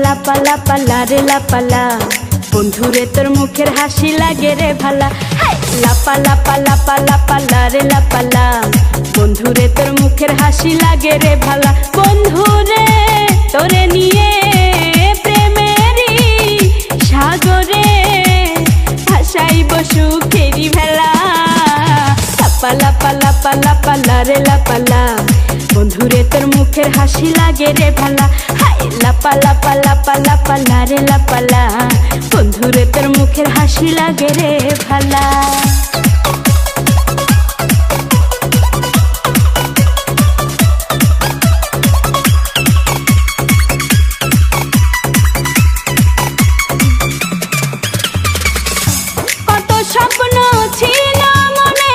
লাপালা পালা রে লাপালা বন্ধুরে তোর মুখের হাসি লাগে রে ভালা। লাপালা পালা পালা পালা রে লাপালা বন্ধুরে তোর মুখের হাসি লাগে রে ভালা। বন্ধুরে তোরে নিয়ে প্রেমেরই সাগরে ভাসাইব সুখেরি ভেলা। লাপালা পালা পালা পালা রে লাপালা বন্ধুরে তোর মুখের হাসি লাগে রে ভালা। লাপালা পালা পালা পালা রে লাপালা বন্ধুরে তোর মুখের হাসি লাগে রে ভালা। কত স্বপ্ন ছিল মনে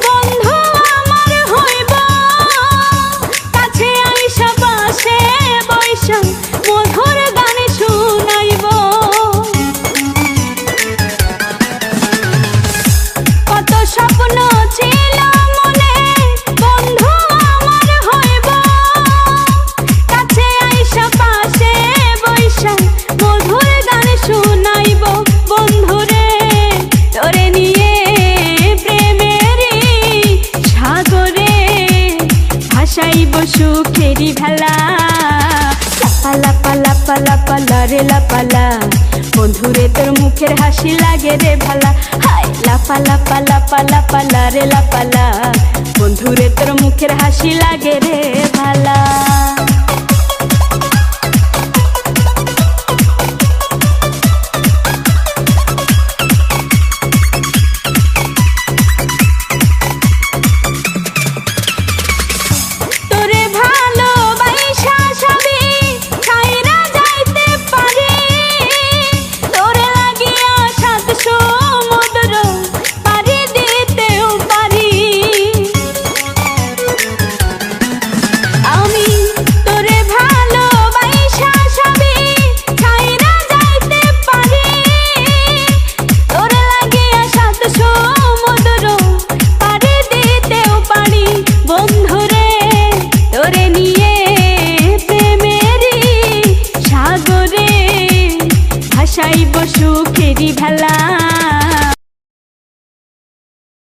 বন্ধু আমার হইব, কাছে আইসা পাশে বৈশা মধুর গান শুনাইব। কত স্বপ্ন ছিল মনে বন্ধু আমার হইব, কাছে আইসা পাশে বৈশা মধুর গান শুনাইব। বন্ধুরে তোরে নিয়ে প্রেমেরই সাগরে ভাসাইব সুখেরি ভেলা। লাপালা পালা পালা রে লাপালা বন্ধুরে তোর মুখের হাসি লাগে রে ভালা। লাপালা পালা পালা পালা রে লাপালা বন্ধুরে তোর মুখের হাসি লাগে রে ভালা। ভাসাইব সুখেরি ভেলা।